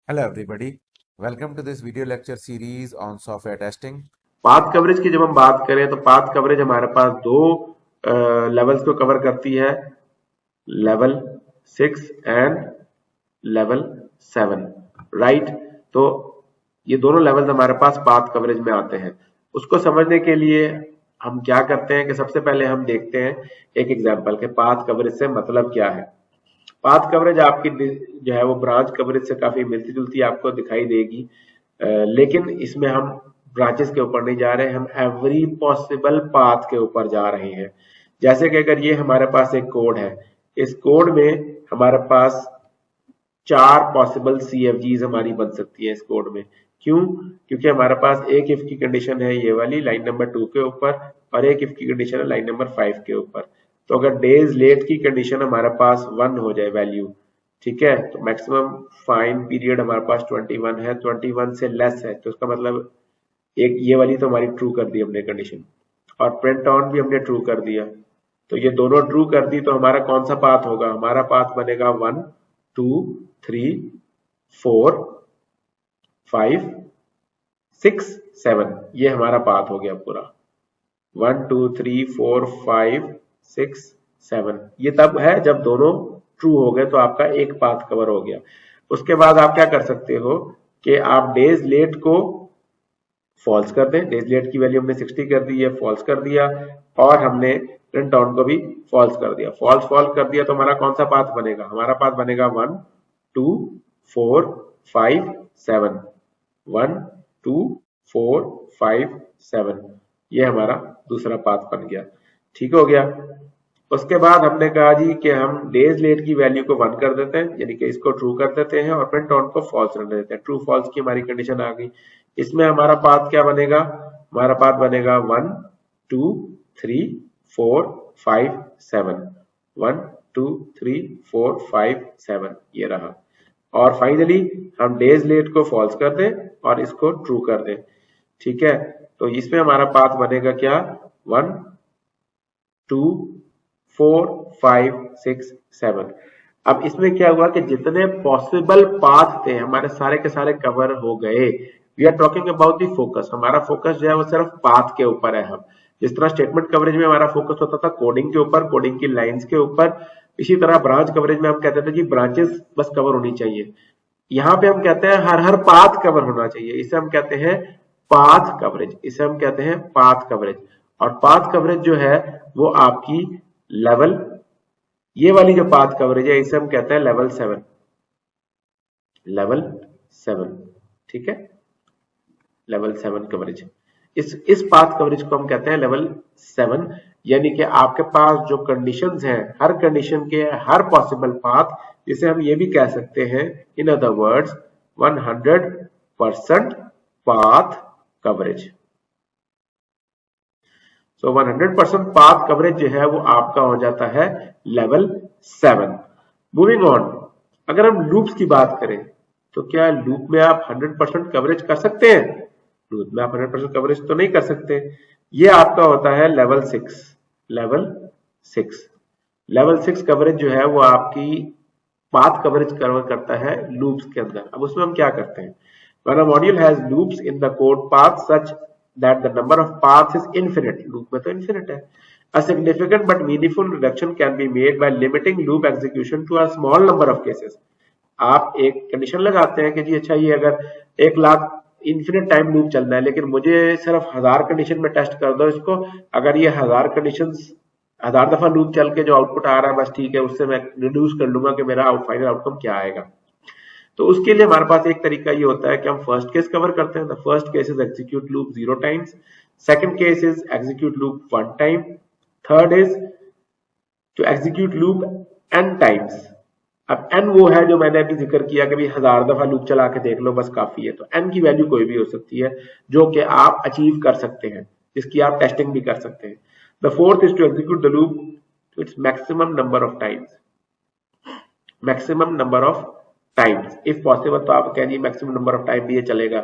Hello everybody, welcome to this video lecture series on software testing. Path coverage की जब हम बात करें तो पाथ कवरेज हमारे पास दो लेवल्स को कवर करती है, लेवल 6 एंड लेवल 7, राइट। तो ये दोनों लेवल्स हमारे पास पाथ कवरेज में आते हैं। उसको समझने के लिए हम क्या करते हैं कि सबसे पहले हम देखते हैं एक एग्जांपल के पाथ कवरेज से मतलब क्या है। पाथ कवरेज आपकी जो है वो ब्रांच कवरेज से काफी मिलती जुलती आपको दिखाई देगी, लेकिन इसमें हम ब्रांचेस के ऊपर नहीं जा रहे, हम एवरी पॉसिबल पाथ के ऊपर जा रहे हैं। जैसे कि अगर ये हमारे पास एक कोड है, इस कोड में हमारे पास 4 पॉसिबल CFGs हमारी बन सकती है इस कोड में। क्यों? क्योंकि हमारे पास एक इफ की कंडीशन है ये वाली लाइन नंबर 2 के ऊपर और एक इफ की कंडीशन है लाइन नंबर 5 के ऊपर। तो अगर डेज लेट की कंडीशन हमारे पास 1 हो जाए वैल्यू, ठीक है, तो मैक्सिमम फाइन पीरियड हमारे पास 21 है, 21 से लेस है, तो उसका मतलब एक ये वाली तो हमारी ट्रू कर दी हमने कंडीशन, और प्रिंट ऑन भी हमने ट्रू कर दिया। तो ये दोनों ट्रू कर दी तो हमारा कौन सा पाथ होगा? हमारा पाथ बनेगा 1 2 3 4 5 6 7। ये हमारा पाथ हो गया पूरा 1 2 3 4 5 6 7। ये तब है जब दोनों ट्रू हो गए तो आपका एक पाथ कवर हो गया। उसके बाद आप क्या कर सकते हो कि आप डेज लेट को फॉल्स कर दें। डेज लेट की वैल्यू हमने 60 कर दी है, फॉल्स कर दिया, और हमने प्रिंट ऑन को भी फॉल्स कर दिया। फॉल्स कर दिया तो हमारा कौन सा पाथ बनेगा? हमारा पाथ बनेगा 1 2 4 5 7। 1 2 4 5 7, ये हमारा दूसरा पाथ बन गया। ठीक हो गया। उसके बाद हमने कहा जी कि हम डेज लेट की वैल्यू को 1 कर देते हैं, यानी कि इसको ट्रू कर देते हैं, और प्रिंट ऑन को फॉल्स रहने देते हैं। ट्रू फॉल्स की हमारी कंडीशन आ गई। इसमें हमारा पाथ क्या बनेगा? हमारा पाथ बनेगा 1 2 3 4 5 7। 1 2 3 4 5 7, ये रहा। और फाइनली हम डेज लेट को फॉल्स कर दें और इसको ट्रू कर दें। ठीक है, तो इसमें हमारा पाथ बनेगा क्या? 1 2 4 5 6 7। अब इसमें क्या हुआ कि जितने पॉसिबल पाथ थे हमारे सारे के सारे कवर हो गए। We are talking about the focus. हमारा फोकस जो है वो सिर्फ पाथ के ऊपर है। हम जिस तरह स्टेटमेंट कवरेज में हमारा फोकस होता था कोडिंग के ऊपर, कोडिंग की लाइंस के ऊपर, इसी तरह ब्रांच कवरेज में हम कहते थे जी ब्रांचेस बस कवर होनी चाहिए। यहाँ पे हम कहते हैं हर पाथ कवर होना चाहिए। इसे हम कहते हैं पाथ कवरेज। इसे हम कहते हैं पाथ कवरेज। और पाथ कवरेज जो है वो आपकी लेवल, ये वाली जो पाथ कवरेज है इसे हम कहते हैं लेवल 7। लेवल 7, ठीक है, लेवल 7 कवरेज। इस पाथ कवरेज को हम कहते हैं लेवल 7। यानी कि आपके पास जो कंडीशंस हैं, हर कंडीशन के हर पॉसिबल पाथ, जिसे हम ये भी कह सकते हैं in other words 100% path coverage. तो 100% पाथ कवरेज जो है वो आपका हो जाता है लेवल 7। मूविंग ऑन, अगर हम लूप्स की बात करें तो क्या लूप में आप 100% कवरेज कर सकते हैं? लूप में आप 100% कवरेज तो नहीं कर सकते। ये आपका होता है लेवल 6। लेवल 6, लेवल 6 कवरेज जो है वो आपकी पाथ कवरेज कवर करता है लूप्स के अंदर। अब उसमें हम क्या करते हैं? When a module has loops in the code path such that the number of paths is infinite, loop में तो infinite है, a significant but meaningful reduction can be made by limiting loop execution to a small number of cases. आप एक condition लगाते हैं कि जी अच्छा ये अगर 1,00,000 इन्फिनिट टाइम लूप चलना है, लेकिन मुझे सिर्फ 1000 कंडीशन में टेस्ट कर दो इसको। अगर ये 1000 कंडीशन 1000 दफा लूप चल के जो आउटपुट आ रहा है बस ठीक है, उससे मैं रिड्यूस कर लूंगा कि मेरा फाइनल आउटकम क्या आएगा। तो उसके लिए हमारे पास एक तरीका ये होता है कि हम फर्स्ट केस कवर करते हैं। The first case is execute loop 0 times, second case is execute loop 1 time, third is to execute loop n times. अब n वो है जो मैंने अभी जिक्र किया कि भाई 1000 दफा लूप चला के देख लो बस काफी है। तो n की वैल्यू कोई भी हो सकती है जो कि आप अचीव कर सकते हैं, जिसकी आप टेस्टिंग भी कर सकते हैं। The fourth is to execute the loop to its maximum number of times. Maximum number of times if possible, तो आप कह दिए मैक्सिमम नंबर ऑफ टाइम भी ये चलेगा।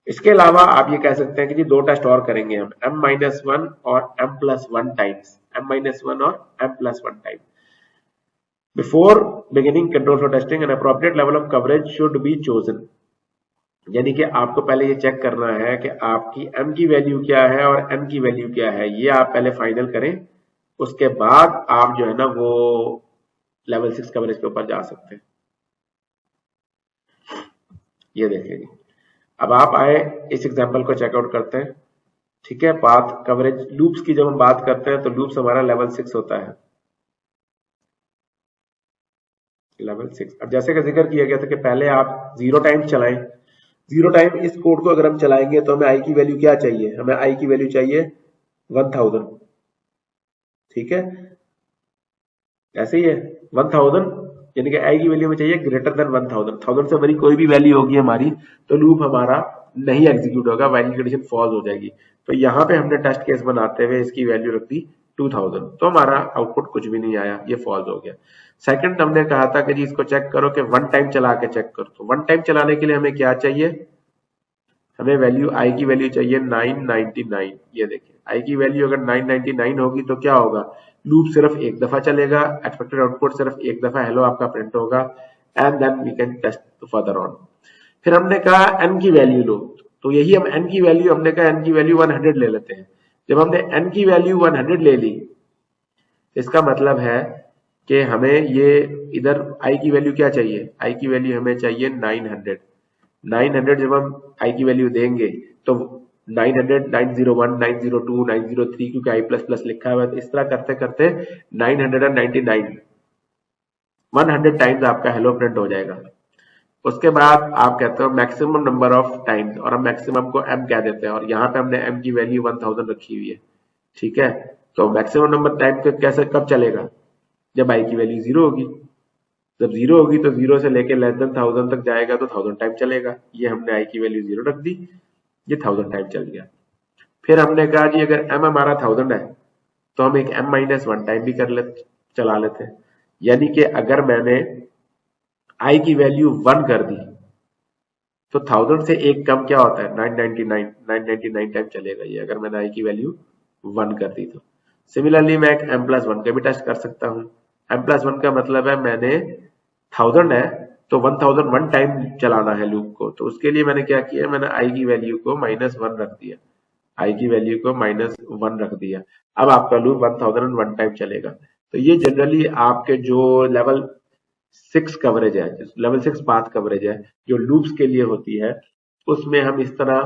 इसके अलावा आप ये कह सकते हैं कि जी 2 टेस्ट और करेंगे हम, m-1 और m+1 टाइम्स, m-1 और m+1 time. Before beginning control flow testing an appropriate level of coverage should be chosen, यानी कि आपको पहले ये चेक करना है कि आपकी m की वैल्यू क्या है और n की वैल्यू क्या है, ये आप पहले फाइनल करें, उसके बाद आप जो है ना वो लेवल 6 कवरेज के ऊपर जा सकते हैं। ये देखिए जी, अब आप आए इस एग्जांपल को चेकआउट करते हैं। ठीक है, पाथ कवरेज लूप्स की जब हम बात करते हैं तो लूप्स हमारा लेवल 6 होता है, लेवल 6। अब जैसे कि जिक्र किया गया था कि पहले आप 0 टाइम चलाएं, 0 टाइम इस कोड को अगर हम चलाएंगे तो हमें आई की वैल्यू क्या चाहिए, हमें आई की वैल्यू चाहिए 1000। ठीक है, ऐसे ही है 1000, यानी कि आई की वैल्यू में चाहिए ग्रेटर देन 1000। 1000 से बड़ी कोई भी वैल्यू होगी हमारी तो लूप हमारा नहीं एग्जीक्यूट होगा, वैल्यू कंडीशन फॉल्स हो जाएगी। तो यहाँ पे हमने टेस्ट केस बनाते हुए इसकी वैल्यू रख दी 2000, तो हमारा आउटपुट कुछ भी नहीं आया, ये फॉल्स हो गया। सेकंड हमने कहा था कि जी इसको चेक करो कि 1 टाइम चला के चेक करो, तो 1 टाइम चलाने के लिए हमें क्या चाहिए, हमें वैल्यू आई की वैल्यू चाहिए 999। ये देखिए आई की वैल्यू अगर 999 होगी तो क्या होगा, लूप सिर्फ एक दफा चलेगा, एक्सपेक्टेड आउटपुट सिर्फ एक दफा हेलो आपका प्रिंट होगा, and then we can test further on. फिर हमने कहा n की वैल्यू लो, तो यही हम n की वैल्यू, हमने कहा n की वैल्यू 100 ले लेते हैं। जब हमने n की वैल्यू 100 ले ली, इसका मतलब है कि हमें ये इधर i की वैल्यू क्या चाहिए, i की वैल्यू हमें चाहिए 900। 900 जब हम i की वैल्यू देंगे तो 900, 901, 902, 903, क्योंकि i प्लस प्लस लिखा हुआ है, तो इस तरह करते करते 999 100 टाइम्स आपका हेलो प्रिंट हो जाएगा। उसके बाद आप कहते हो मैक्सिमम नंबर ऑफ टाइम्स, और हम मैक्सिमम को m कह देते हैं, और यहाँ पे हमने m की वैल्यू 1000 रखी हुई है। ठीक है, तो मैक्सिमम नंबर टाइम पे कैसे कब चलेगा, जब i की वैल्यू 0 होगी। जब 0 होगी तो 0 से लेके लेस देन 1000 तक जाएगा तो 1000 टाइम चलेगा। ये हमने i की वैल्यू 0 रख दी, ये 1000 टाइम चल गया। फिर हमने कहा जी अगर m हमारा 1000 है तो हम एक m-1 टाइम भी चला लेते हैं, यानी कि अगर मैंने i की वैल्यू 1 कर दी तो 1000 से एक कम क्या होता है, 999 टाइम चलेगा ये, अगर मैंने i की वैल्यू 1 कर दी तो। सिमिलरली मैं एक m+1 का भी टेस्ट कर सकता हूँ। m+1 का मतलब है मैंने 1000 है तो 1001 टाइम चलाना है लूप को, तो उसके लिए मैंने क्या किया, मैंने i की वैल्यू को -1 रख दिया, i की वैल्यू को -1 रख दिया। अब आपका लूप 1001 टाइम चलेगा। तो ये जनरली आपके जो लेवल 6 कवरेज है, लेवल 6 पाथ कवरेज है जो लूप्स के लिए होती है, उसमें हम इस तरह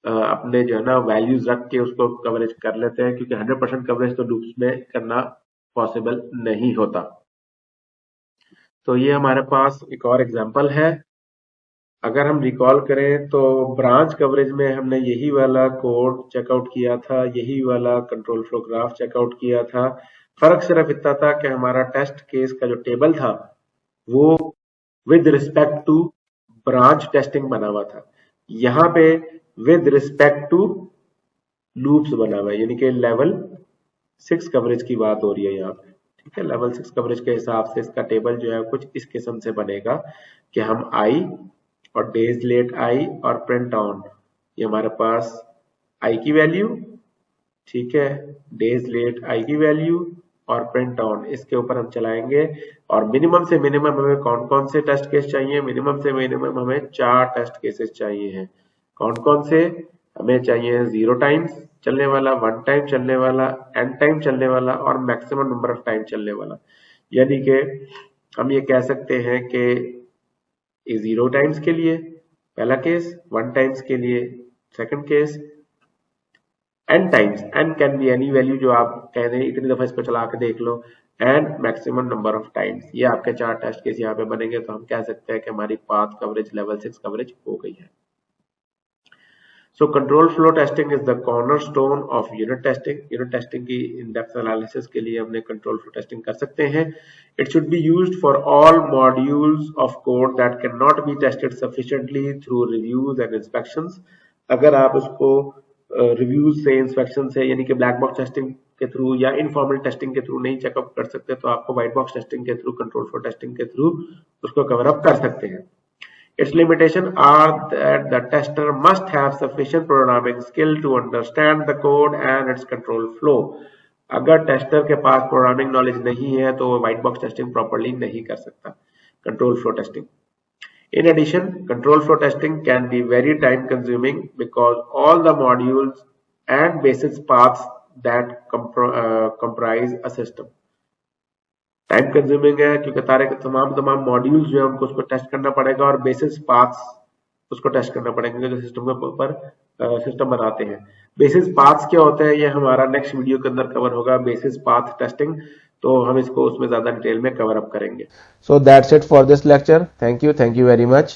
अपने जो है ना वैल्यूज रख के उसको कवरेज कर लेते हैं, क्योंकि 100% कवरेज तो लूप्स में करना पॉसिबल नहीं होता। तो ये हमारे पास एक और एग्जांपल है। अगर हम रिकॉल करें तो ब्रांच कवरेज में हमने यही वाला कोड चेकआउट किया था, यही वाला कंट्रोल फ्लो ग्राफ चेकआउट किया था। फर्क सिर्फ इतना था कि हमारा टेस्ट केस का जो टेबल था वो with respect to branch testing बना हुआ था, यहाँ पे विद रिस्पेक्ट टू लूप्स बना हुआ है, यानी कि लेवल 6 कवरेज की बात हो रही है यहाँ पे। ठीक है, लेवल 6 कवरेज के हिसाब से इसका टेबल जो है कुछ इस किस्म से बनेगा कि हम आई और डेज लेट आई और प्रिंट ऑन, ये हमारे पास आई की वैल्यू, ठीक है, डेज लेट आई की वैल्यू और प्रिंट ऑन, इसके ऊपर हम चलाएंगे। और मिनिमम से मिनिमम हमें कौन कौन से टेस्ट केस चाहिए, मिनिमम से मिनिमम हमें 4 टेस्ट केसेस चाहिए हैं। कौन कौन से, हमें चाहिए 0 टाइम्स चलने वाला, 1 टाइम चलने वाला, n टाइम चलने वाला और मैक्सिमम नंबर ऑफ टाइम चलने वाला। यानी कि हम ये कह सकते हैं कि 0 टाइम्स के लिए पहला केस, 1 टाइम्स के लिए second case, n times, n can be any value जो आप कह रहे हैं, इतनी दफा इसको चला के देख लो, and maximum number of times. ये आपके 4 टेस्ट केस यहाँ पे बनेंगे, तो हम कह सकते हैं कि हमारी पाथ कवरेज लेवल 6 कवरेज हो गई है। So control flow testing is the cornerstone of unit testing. Unit testing की in-depth analysis के लिए हमने control flow testing कर सकते हैं। It should be used for all modules of code that cannot be tested sufficiently through reviews and inspections. अगर आप उसको reviews से, inspection से, यानी कि black box testing के थ्रू या informal testing के थ्रू नहीं चेकअप कर सकते, तो आपको white box testing के थ्रू, control flow testing के थ्रू उसको कवर अप कर सकते हैं। Its limitations are that the tester must have sufficient programming skill to understand the code and its control flow. अगर टेस्टर के पास प्रोग्रामिंग नॉलेज नहीं है तो वो व्हाइट बॉक्स टेस्टिंग प्रॉपर्ली नहीं कर सकता, control flow testing. In addition, control flow testing can be very time consuming because all the modules and basis paths that comprise a system. Time consuming है क्योंकि तमाम मॉड्यूल्स जो है उनको उसको टेस्ट करना पड़ेगा और बेसिस पाथ्स उसको टेस्ट करना पड़ेगा जो सिस्टम के ऊपर सिस्टम बनाते हैं। बेसिस पाथ्स क्या होते हैं ये हमारा नेक्स्ट वीडियो के अंदर कवर होगा, बेसिस पाथ टेस्टिंग, तो हम इसको उसमें ज्यादा डिटेल में कवर अप करेंगे। So that's it for this lecture. Thank you very much.